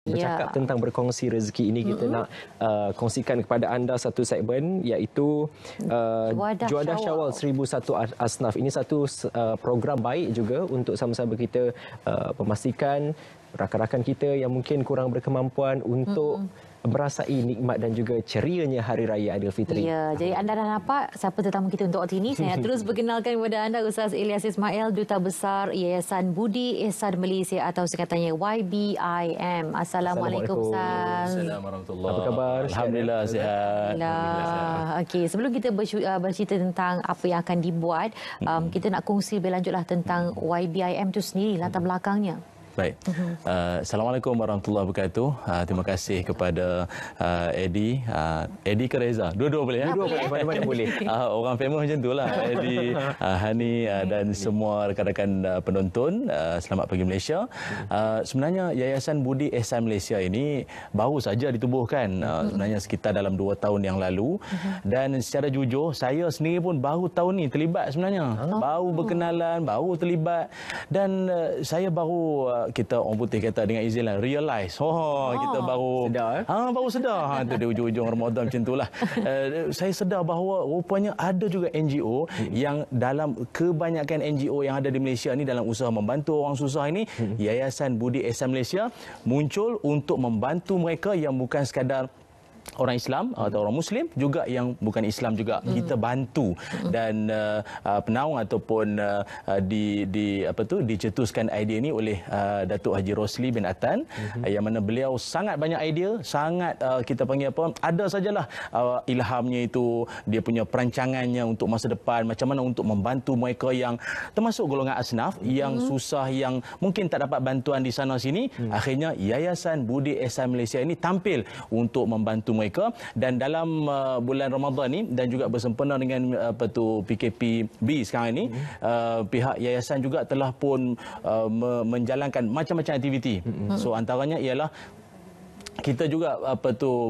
bercakap tentang berkongsi rezeki ini, kita nak kongsikan kepada anda satu segmen, iaitu Juadah Syawal 1001 Asnaf. Ini satu program baik juga untuk sama-sama kita memastikan rakan-rakan kita yang mungkin kurang berkemampuan untuk merasai nikmat dan juga cerianya Hari Raya Aidilfitri. Ya, jadi anda dah nampak siapa tetamu kita untuk waktu ini. Saya terus perkenalkan kepada anda Ustaz Ilyas Ismail, Duta Besar Yayasan Budi Ihsan Malaysia atau singkatannya YBIM. Assalamualaikum Ustaz. Assalamualaikum warahmatullahi. Apa khabar? Alhamdulillah sihat. Alhamdulillah. Okey, sebelum kita bercerita tentang apa yang akan dibuat, kita nak kongsi lebih lanjutlah tentang YBIM itu sendiri, latar belakangnya. Baik. Assalamualaikum warahmatullahi wabarakatuh. Terima kasih kepada Eddie. Eddie ke Reza? Dua-dua boleh ya? Dua-dua mana-mana boleh. Orang famous macam itulah. Eddie, Hani dan semua rakan-rakan penonton. Selamat pagi Malaysia. Sebenarnya Yayasan Budi Ihsan Malaysia ini baru saja ditubuhkan. Sebenarnya sekitar dalam 2 tahun yang lalu. Dan secara jujur, saya sendiri pun baru tahun ni terlibat sebenarnya. Baru berkenalan, baru terlibat. Dan saya baru kita orang putih kata dengan istilah realize. Kita baru sedar. Baru sedar. Itu di ujung-ujung Ramadan macam itulah. Saya sedar bahawa rupanya ada juga NGO yang dalam kebanyakan NGO yang ada di Malaysia ni dalam usaha membantu orang susah ini, Yayasan Budi Ihsan Malaysia muncul untuk membantu mereka yang bukan sekadar orang Islam atau orang Muslim, juga yang bukan Islam juga kita bantu. Dan penaung ataupun dicetuskan idea ini oleh Datuk Haji Rosli bin Atan, yang mana beliau sangat banyak idea, sangat kita panggil apa, ada sajalah ilhamnya itu, dia punya perancangannya untuk masa depan, macam mana untuk membantu mereka yang termasuk golongan asnaf yang susah, yang mungkin tak dapat bantuan di sana sini. Akhirnya Yayasan Budi Ihsan Malaysia ini tampil untuk membantu mereka. Dan dalam bulan Ramadan ni dan juga bersempena dengan PKPB sekarang ini, pihak yayasan juga telah pun menjalankan macam-macam aktiviti. So antaranya ialah kita juga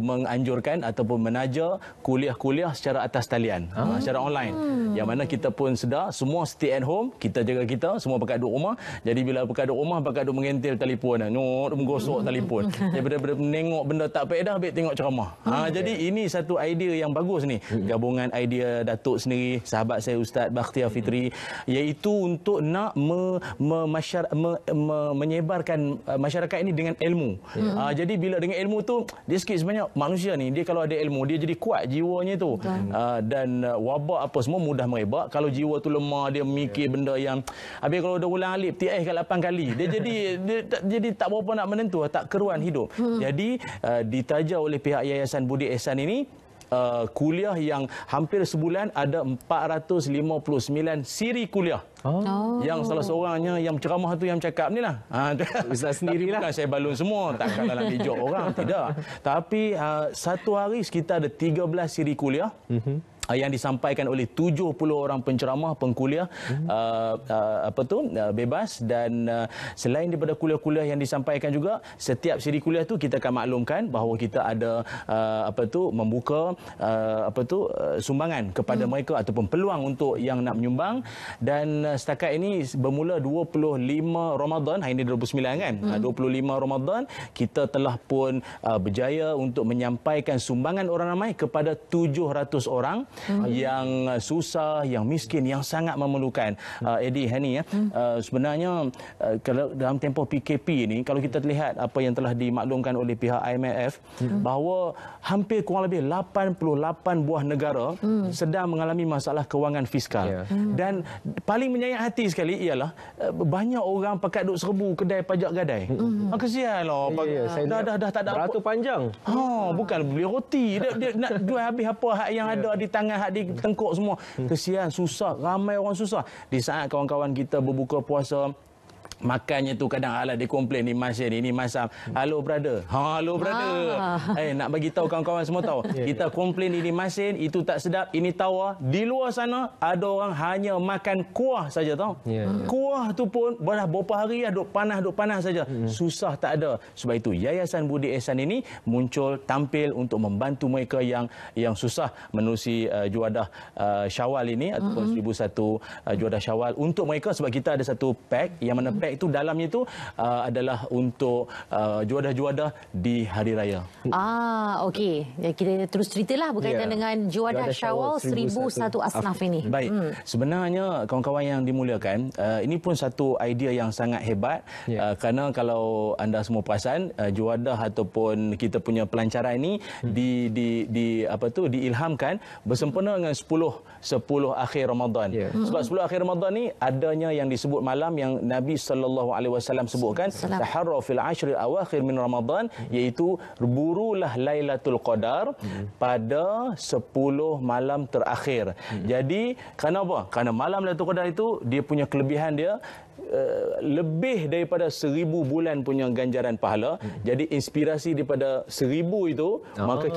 menganjurkan ataupun menaja kuliah-kuliah secara atas talian, secara online. Yang mana kita pun sedar semua stay at home, kita jaga kita, semua pakai duduk rumah. Jadi bila pakai duduk rumah, pakai duduk mengentil telefon, menggosok telefon. Daripada menengok benda tak faedah, ambil tengok ceramah. Jadi ini satu idea yang bagus ni. Gabungan idea Datuk sendiri, sahabat saya Ustaz Bakhtiar Fitri, iaitu untuk nak menyebarkan masyarakat ini dengan ilmu. Jadi bila dengan ilmu tu, dia sikit sebanyak manusia ni, dia kalau ada ilmu, dia jadi kuat jiwanya tu. Dan wabak apa semua mudah merebak. Kalau jiwa tu lemah, dia mikir benda yang habis kalau dah ulang alif TS ke 8 kali, dia jadi tak berapa nak menentu, tak keruan hidup. Jadi ditaja oleh pihak Yayasan Budi Ihsan ini kuliah yang hampir sebulan ada 459 siri kuliah. Yang salah seorangnya yang ceramah tu yang cakap ni lah. Ustaz sendirilah. Bukan saya balun semua, takkan dalam hijau orang, tidak. Tapi satu hari sekitar ada 13 siri kuliah. Yang disampaikan oleh 70 orang penceramah, pengkuliah bebas. Dan selain daripada kuliah-kuliah yang disampaikan juga, setiap siri kuliah tu kita akan maklumkan bahawa kita ada membuka sumbangan kepada mereka ataupun peluang untuk yang nak menyumbang. Dan setakat ini bermula 25 Ramadan, hari ini 29 kan, 25 Ramadan kita telah pun berjaya untuk menyampaikan sumbangan orang ramai kepada 700 orang yang susah, yang miskin, yang sangat memerlukan. Eddie, Hani, sebenarnya kalau dalam tempoh PKP ini, kalau kita lihat apa yang telah dimaklumkan oleh pihak IMF, bahawa hampir kurang lebih 88 buah negara sedang mengalami masalah kewangan fiskal. Dan paling menyayat hati sekali ialah banyak orang pakat duk serbu kedai pajak gadai. Kesianlah. Dah tak ada beratur panjang. Bukan beli roti, dia nak jual habis apa hak yang ada di tangan, hak di tengkuk semua. Kesian, susah, ramai orang susah. Di saat kawan-kawan kita berbuka puasa, makannya tu kadang dia komplain, ni masih ni masam. Halo brother. Halo brother. Nak bagi tahu kawan-kawan semua tahu. Kita komplain ini masin, itu tak sedap, ini tawar. Di luar sana ada orang hanya makan kuah saja tahu. Kuah tu pun dah berapa hari duk panas saja. Susah tak ada. Sebab itu Yayasan Budi Ihsan ini muncul, tampil untuk membantu mereka yang susah menerusi Juadah Syawal ini ataupun 1001 Juadah Syawal untuk mereka. Sebab kita ada satu pack yang mana pack itu dalamnya itu adalah untuk juadah-juadah di hari raya. Okey. Kita terus ceritalah berkaitan dengan Juadah Syawal 1001 Asnaf ini. Baik. Sebenarnya kawan-kawan yang dimuliakan, ini pun satu idea yang sangat hebat kerana kalau anda semua perasan juadah ataupun kita punya pelancaran ini diilhamkan bersempena dengan 10 akhir Ramadan. Sebab 10 akhir Ramadan ni adanya yang disebut malam yang Nabi SAW sebutkan, taharra fil ashril awakhir min Ramadan, iaitu burulah Lailatul Qadar pada 10 malam terakhir. Jadi kerana apa? Kerana malam Lailatul Qadar itu dia punya kelebihan dia lebih daripada 1000 bulan punya ganjaran pahala. Jadi inspirasi daripada 1000 itu, maka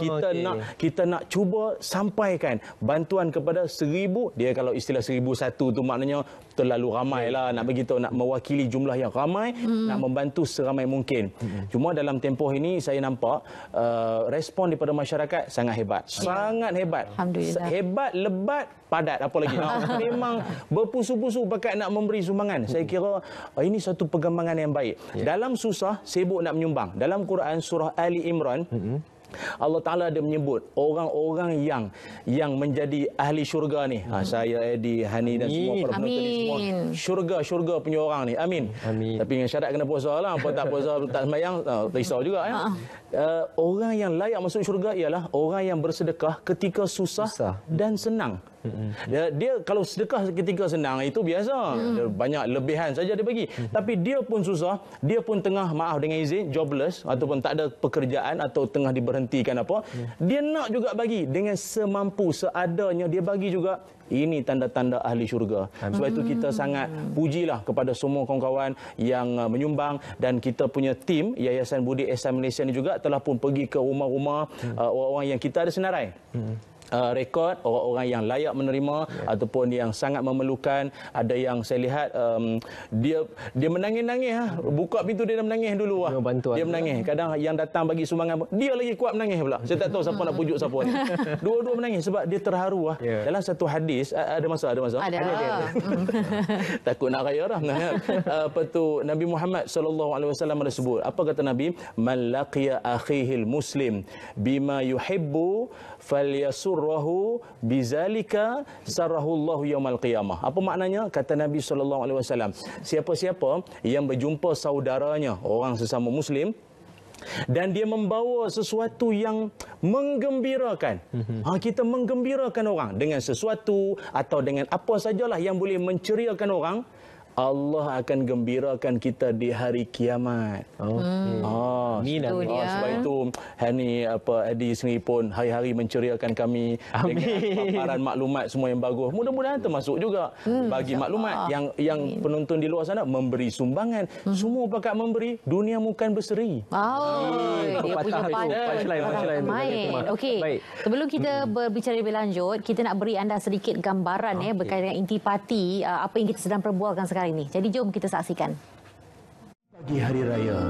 kita nak cuba sampaikan bantuan kepada 1000. Dia kalau istilah 1001 tu maknanya terlalu ramai lah, nak begitu, nak mewakili jumlah yang ramai, nak membantu seramai mungkin. Cuma dalam tempoh ini saya nampak respon daripada masyarakat sangat hebat. Sangat hebat. Alhamdulillah. Hebat, lebat, padat apa lagi. Memang berpusu-pusu pakat nak memberi sumbangan. Saya kira ini satu perkembangan yang baik. Dalam susah sibuk nak menyumbang. Dalam Quran surah Ali Imran, Allah Ta'ala ada menyebut orang-orang yang menjadi ahli syurga ni. Saya, Eddie, Hani dan semua para penonton ni semua syurga punya orang ni. Amin. Tapi dengan syarat kena puasa lah. Apa tak puasa, tak sembahyang, risau juga. Orang yang layak masuk syurga ialah orang yang bersedekah ketika susah dan senang. Dia kalau sedekah ketika senang itu biasa, banyak lebihan saja dia bagi. Tapi dia pun susah, dia pun tengah, maaf dengan izin, jobless ataupun tak ada pekerjaan atau tengah diberhentikan apa, dia nak juga bagi dengan semampu, seadanya dia bagi juga. Ini tanda-tanda ahli syurga. Sebab itu kita sangat pujilah kepada semua kawan-kawan yang menyumbang, dan kita punya tim Yayasan Budi Ihsan Malaysia ni juga telah pun pergi ke rumah-rumah orang-orang yang kita ada senarai. Rekod orang-orang yang layak menerima ataupun yang sangat memerlukan. Ada yang saya lihat dia menangis-nangis, buka pintu dia menangis dulu dia menangis. Kadang yang datang bagi sumbangan dia lagi kuat menangis pula. Saya tak tahu siapa nak pujuk siapa ni. Dua-dua menangis sebab dia terharu. Dalam satu hadis ada masa. Ada. Takut nak raya dah. Apa tu, Nabi Muhammad SAW ada sebut, apa kata Nabi? Man laqiya akhihil muslim bima yuhibbu falyasurrahu bizalika sarahullahu yaumal qiyamah. Apa maknanya? Kata Nabi SAW, siapa-siapa yang berjumpa saudaranya, orang sesama muslim, dan dia membawa sesuatu yang menggembirakan. Kita menggembirakan orang dengan sesuatu atau dengan apa sajalah yang boleh menceriakan orang, Allah akan gembirakan kita di hari kiamat. Sebab itu Hani Adi sendiri pun hari-hari menceriakan kami dengan paparan maklumat semua yang bagus. Mudah-mudahan termasuk juga bagi maklumat yang penonton di luar sana memberi sumbangan. Semua pakat memberi, dunia bukan berseri. Dia punya punchline. Okey. Sebelum kita berbicara lebih lanjut, kita nak beri anda sedikit gambaran berkaitan dengan intipati apa yang kita sedang perbualkan sekarang ini. Jadi jom kita saksikan. Pagi hari raya,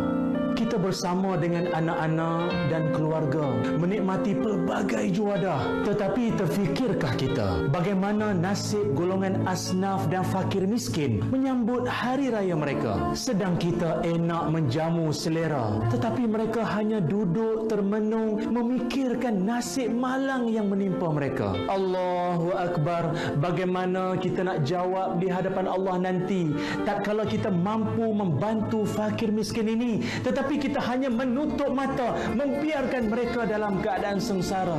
kita bersama dengan anak-anak dan keluarga menikmati pelbagai juadah. Tetapi terfikirkah kita bagaimana nasib golongan asnaf dan fakir miskin menyambut hari raya mereka? Sedang kita enak menjamu selera, tetapi mereka hanya duduk termenung memikirkan nasib malang yang menimpa mereka. Allahu Akbar. Bagaimana kita nak jawab di hadapan Allah nanti tak kala kita mampu membantu fakir miskin ini, tetapi kita hanya menutup mata, membiarkan mereka dalam keadaan sengsara.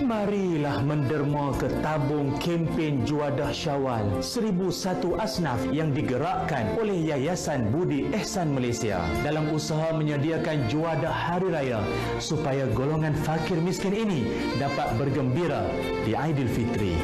Marilah menderma ke tabung kempen Juadah Syawal 1001 Asnaf yang digerakkan oleh Yayasan Budi Ihsan Malaysia dalam usaha menyediakan juadah hari raya supaya golongan fakir miskin ini dapat bergembira di Aidilfitri.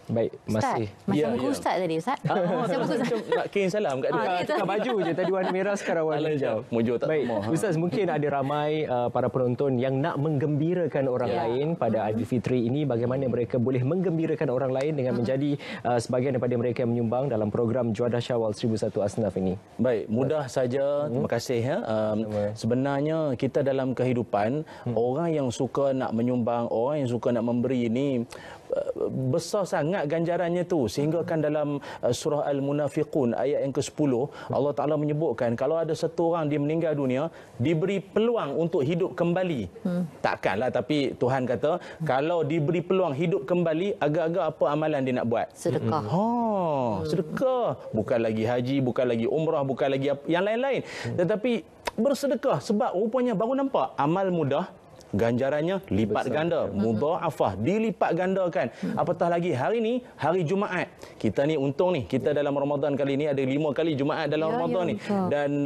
Baik, masih. Macam muka Ustaz tadi, Ustaz. Nak kirim salam kat dia. Tukar baju je. Tadi warna merah, sekarang warna hijau. Baik, Ustaz, mungkin ada ramai para penonton yang nak menggembirakan orang lain pada Aidilfitri ini. Bagaimana mereka boleh menggembirakan orang lain dengan menjadi sebahagian daripada mereka yang menyumbang dalam program Juadah Syawal 1001 Asnaf ini? Baik, mudah saja. Terima kasih. Sebenarnya kita dalam kehidupan, orang yang suka nak menyumbang, orang yang suka nak memberi ini besar sangat ganjarannya tu, sehingga kan dalam surah Al-Munafiqun ayat yang ke-10 Allah Taala menyebutkan kalau ada satu orang dia meninggal dunia diberi peluang untuk hidup kembali. Takkanlah, tapi Tuhan kata kalau diberi peluang hidup kembali, agak-agak apa amalan dia nak buat? Sedekah. Sedekah. Bukan lagi haji, bukan lagi umrah, bukan lagi yang lain-lain. Tetapi bersedekah, sebab rupanya baru nampak amal mudah, ganjarannya lipat ganda, mudha'afah, dilipat gandakan. Apatah lagi hari ni hari Jumaat. Kita ni untung ni, kita dalam Ramadan kali ni ada 5 kali Jumaat dalam Ramadan ni. Dan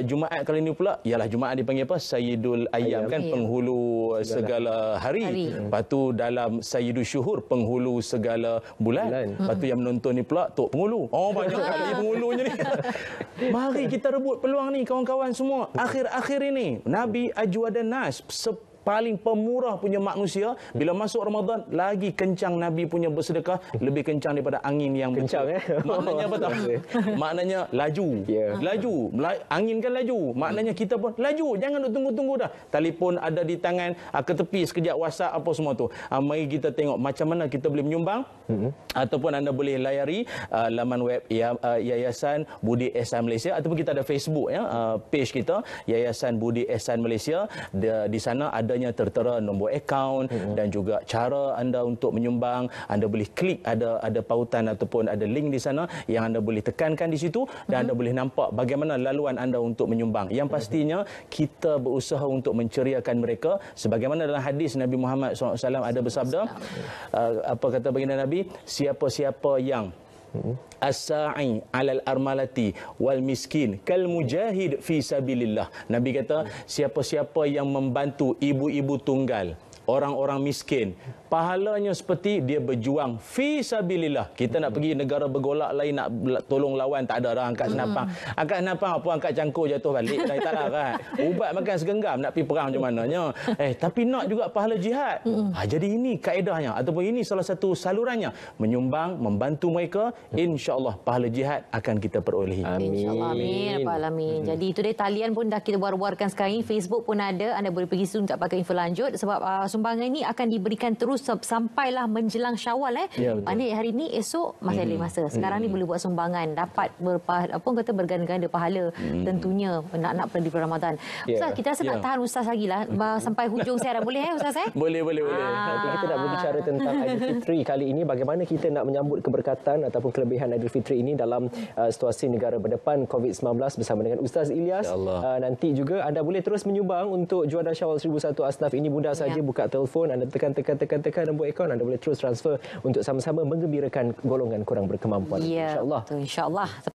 Jumaat kali ni pula ialah Jumaat dipanggil apa? Sayyidul Ayyam kan, penghulu segala hari. Lepas tu dalam Sayyidul Syuhur, penghulu segala bulan. Lepas tu yang menonton ni pula Tok Penghulu. Oh, banyak kali penghulunya ni. Mari kita rebut peluang ni kawan-kawan semua. Akhir-akhir ini Nabi ajwadan nas, paling pemurah punya manusia, bila masuk Ramadan lagi kencang Nabi punya bersedekah, lebih kencang daripada angin yang kencang. Maknanya apa tahu? Maknanya laju. Laju. Angin kan laju. Maknanya kita pun laju. Jangan duk tunggu-tunggu dah. Telefon ada di tangan, ke tepi sekejap, WhatsApp apa semua tu. Mari kita tengok macam mana kita boleh menyumbang. Ataupun anda boleh layari laman web Yayasan Budi Ihsan Malaysia, ataupun kita ada Facebook page kita Yayasan Budi Ihsan Malaysia. Di sana adanya tertera nombor akaun dan juga cara anda untuk menyumbang. Anda boleh klik, ada pautan ataupun ada link di sana yang anda boleh tekankan di situ, dan anda boleh nampak bagaimana laluan anda untuk menyumbang. Yang pastinya kita berusaha untuk menceriakan mereka, sebagaimana dalam hadis Nabi Muhammad SAW ada bersabda, apa kata baginda Nabi, siapa-siapa yang as-sa'i 'alal armalati wal miskin kal mujahid fi sabilillah. Nabi kata siapa-siapa yang membantu ibu-ibu tunggal, orang-orang miskin, pahalanya seperti dia berjuang fi sabilillah. Kita nak pergi negara bergolak lain nak tolong lawan, tak ada dah angkat senapang. Angkat senapang apa, angkat cangkul jatuh balik. Dah taklah kan. Ubat makan segenggam, nak pergi perang macam mananya. Tapi nak juga pahala jihad. Jadi ini kaedahnya, ataupun ini salah satu salurannya, menyumbang, membantu mereka, insya-Allah pahala jihad akan kita perolehi. Amin. InsyaAllah. Amin. Alamin. Jadi itu dia, talian pun dah kita war-warkan sekarang ini. Facebook pun ada. Anda boleh pergi situ untuk dapatkan info lanjut. Sebab sumbangan ini akan diberikan terus sampailah menjelang Syawal. Ini hari ni, esok masih ada masa. Sekarang ni boleh buat sumbangan, dapat berganda-ganda pahala. Tentunya nak pada di bulan Ramadan. Ustaz, kita rasa nak tahan Ustaz lagi lah sampai hujung siaran. Boleh Ustaz? Boleh. Kita nak berbicara tentang Aidilfitri kali ini, bagaimana kita nak menyambut keberkatan ataupun kelebihan Aidilfitri ini dalam situasi negara berdepan COVID-19 bersama dengan Ustaz Ilyas. Nanti juga anda boleh terus menyumbang untuk Juadah Syawal 1001 Asnaf ini. Mudah saja, buka telefon, anda tekan nombor akaun, anda boleh terus transfer untuk sama-sama menggembirakan golongan kurang berkemampuan. InsyaAllah.